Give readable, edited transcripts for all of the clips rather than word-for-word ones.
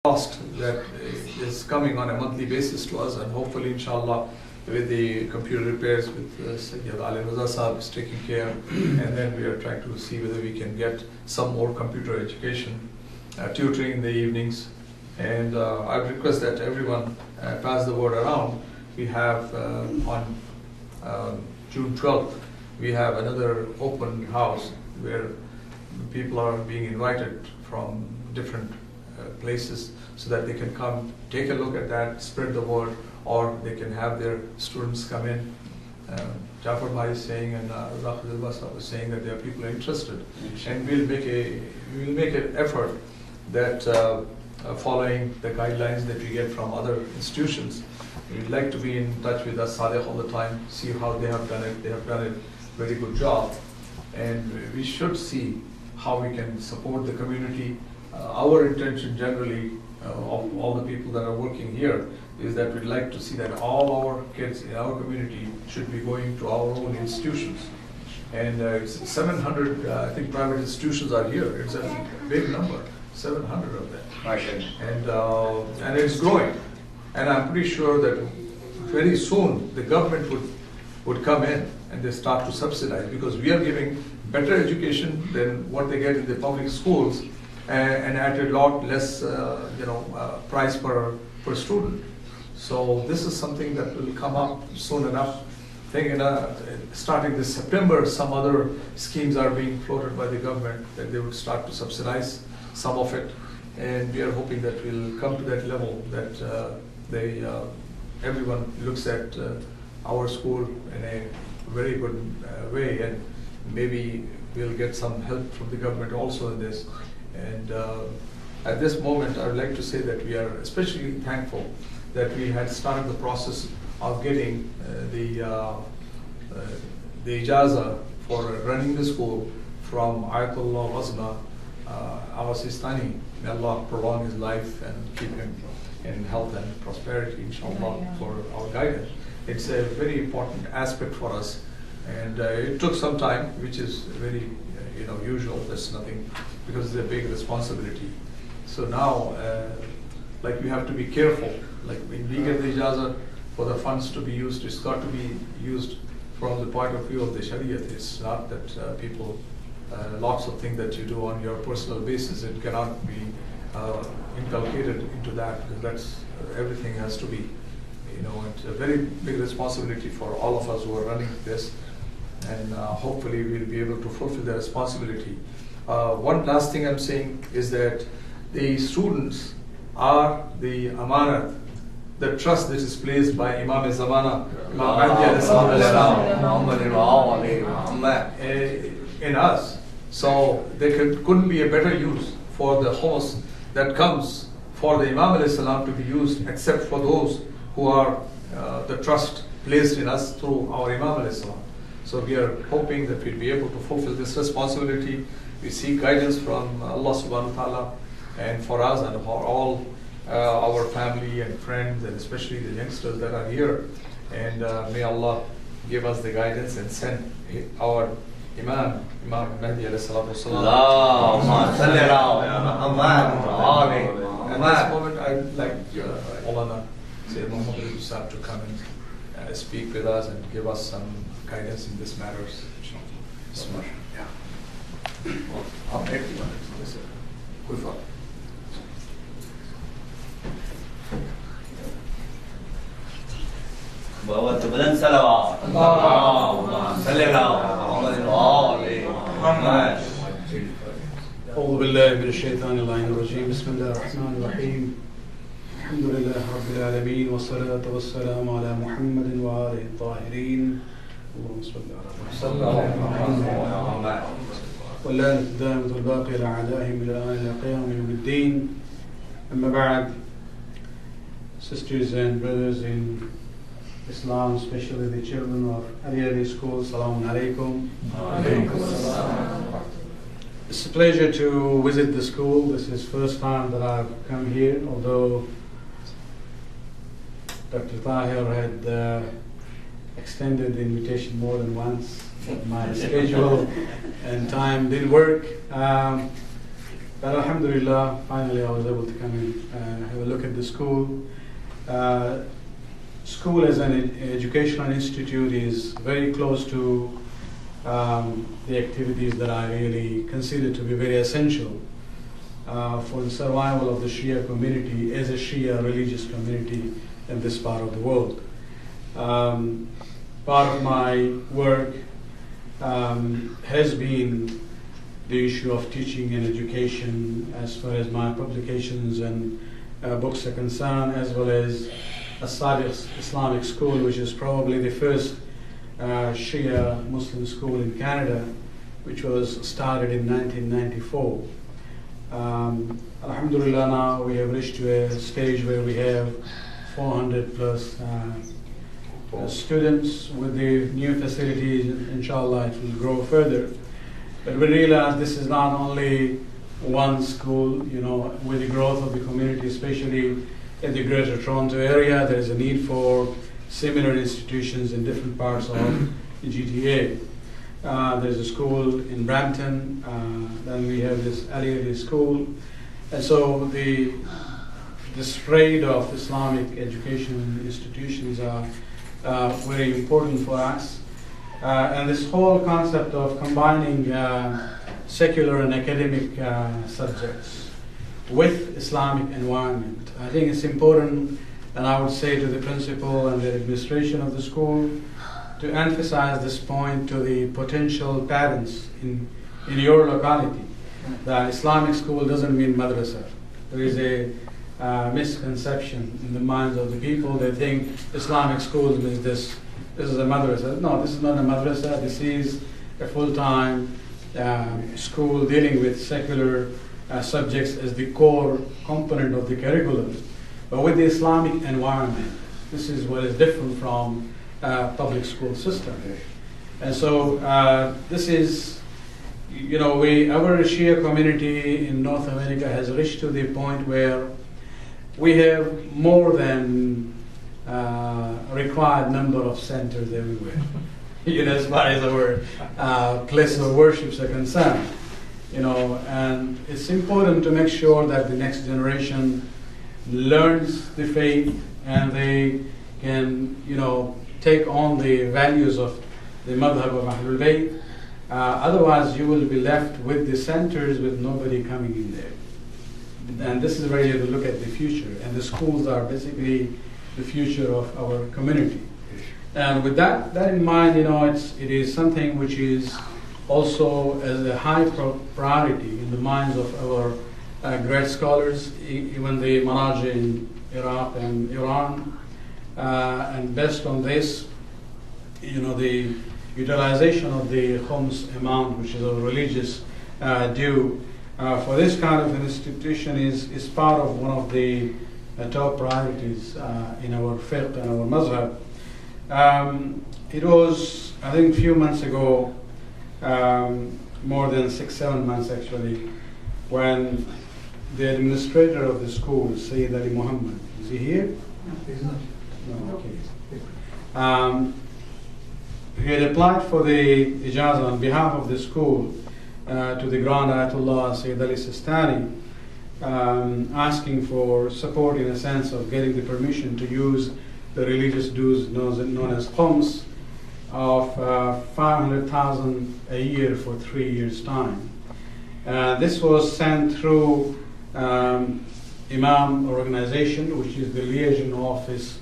cost that is coming on a monthly basis to us, and hopefully, inshallah, with the computer repairs with Syed Ali Sahab is taking care, and then we are trying to see whether we can get some more computer education, tutoring in the evenings. And I would request that everyone pass the word around. We have on June 12th, we have another open house where people are being invited from different places so that they can come, take a look at that, spread the word, or they can have their students come in. Jafar Bhai is saying, and Rahul was saying that there are people interested, and we'll make an effort that following the guidelines that we get from other institutions, we'd like to be in touch with us Sadeh all the time, see how they have done it. They have done a very good job, and we should see how we can support the community. Our intention generally of all the people that are working here is that we'd like to see that all our kids in our community should be going to our own institutions. And it's 700, I think, private institutions are here. It's a big number, 700 of them. And it's growing. And I'm pretty sure that very soon the government would come in and they start to subsidize, because we are giving better education than what they get in the public schools, and at a lot less price per student. So this is something that will come up soon enough. I think starting this September, some other schemes are being floated by the government that they would start to subsidize some of it, and we are hoping that we'll come to that level that everyone looks at our school in a very good way, and maybe we'll get some help from the government also in this. And at this moment, I would like to say that we are especially thankful that we had started the process of getting the ijaza for running the school from Ayatollah Wazna Awasistani. May Allah prolong his life and keep him in health and prosperity, inshallah, for our guidance. It's a very important aspect for us, and it took some time, which is very usual. There's nothing, because it's a big responsibility. So now, like, we have to be careful. Like, when we get the ijazah for the funds to be used, it's got to be used from the point of view of the Shariat. It's not that people, lots of things that you do on your personal basis, it cannot be inculcated into that, because that's everything has to be. It's a very big responsibility for all of us who are running this, and hopefully we'll be able to fulfill the responsibility. One last thing I'm saying is that the students are the amanat, the trust that is placed by Imam Zamana, in us. So there couldn't be a better use for the house that comes for the Imam to be used, except for those who are the trust placed in us through our Imam. So we are hoping that we'll be able to fulfill this responsibility. We seek guidance from Allah subhanahu wa ta'ala, and for us and for all our family and friends, and especially the youngsters that are here. And may Allah give us the guidance and send our Imam Mahdi alayhi salatu wasalam. At this moment, I'd like Allama Syed Muhammad Sahab to come and speak with us and give us some guidance in this matters. Yeah. I'll make you one. Good for. وتبدأ صلوات اللهم صل على محمد. أعوذ بالله من الشيطان اللعين الرجيم. بسم الله الرحمن الرحيم. الحمد لله رب العالمين، والصلاة والسلام على محمد وآله الطاهرين. اللهم صل على محمد. واللعنة الدائمة الباقية على أعدائهم إلى الآن إلى قيام يوم الدين. أما بعد, sisters and brothers in Islam, especially the children of Ali School, Assalamu alaikum. It's a pleasure to visit the school. This is the first time that I've come here, although Dr. Tahir had extended the invitation more than once. My schedule and time didn't work. But alhamdulillah, finally I was able to come and have a look at the school. School as an educational institute is very close to the activities that I really consider to be very essential for the survival of the Shia community as a Shia religious community in this part of the world. Part of my work has been the issue of teaching and education as far as my publications and books are concerned, as well as a Sadiq Islamic school, which is probably the first Shia Muslim school in Canada, which was started in 1994. Alhamdulillah, now we have reached to a stage where we have 400 plus students. With the new facilities, inshallah, it will grow further. But we realize this is not only one school, with the growth of the community, especially in the Greater Toronto area, there is a need for similar institutions in different parts of the GTA. There's a school in Brampton, then we have this Ali school. And so the spread of Islamic education institutions are very important for us. And this whole concept of combining secular and academic subjects with Islamic environment, I think it's important, and I would say to the principal and the administration of the school to emphasize this point to the potential parents in your locality, that Islamic school doesn't mean madrasa. There is a misconception in the minds of the people. They think Islamic school means this is a madrasa. No, this is not a madrasa. This is a full-time school dealing with secular subjects as the core component of the curriculum, but with the Islamic environment. This is what is different from public school system. And so this is, our Shia community in North America has reached to the point where we have more than required number of centers everywhere. As far as our places of worships are concerned. And it's important to make sure that the next generation learns the faith and they can, take on the values of the madhab of Ahlul Bayt. Otherwise, you will be left with the centers with nobody coming in there. And this is really to look at the future. And the schools are basically the future of our community. And with that in mind, it is something which is also as a high priority in the minds of our great scholars, even the Maraji in Iraq and Iran. And based on this, the utilization of the khums amount, which is a religious due, for this kind of an institution is part of one of the top priorities in our fiqh and our mazhab. It was, I think, a few months ago, more than 6-7 months actually, when the administrator of the school, Syed Muhammad, is he here? No, he's not. No, okay. He had applied for the ijazah on behalf of the school to the Grand Ayatollah Sayyid Ali Sistani, asking for support in a sense of getting the permission to use the religious dues known as khums of 500,000 a year for 3 years' time. This was sent through Imam organization, which is the liaison office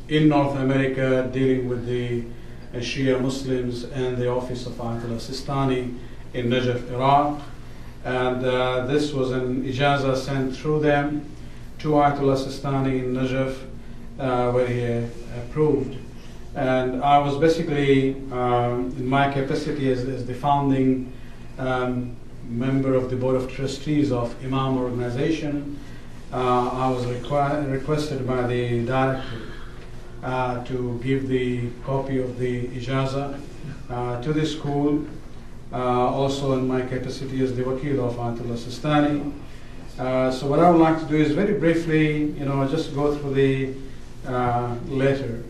in North America dealing with the Shia Muslims, and the office of Ayatollah Sistani in Najaf, Iraq. And this was an ijazah sent through them to Ayatollah Sistani in Najaf, where he approved. And I was basically, in my capacity as the founding member of the Board of Trustees of Imam organization, I was requested by the director to give the copy of the ijazah to the school, also in my capacity as the wakil of Ayatollah Sistani. So what I would like to do is very briefly, just go through the letter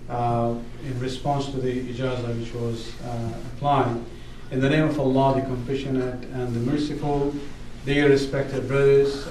in response to the ijazah which was applied. In the name of Allah, the Compassionate and the Merciful, dear respected brothers,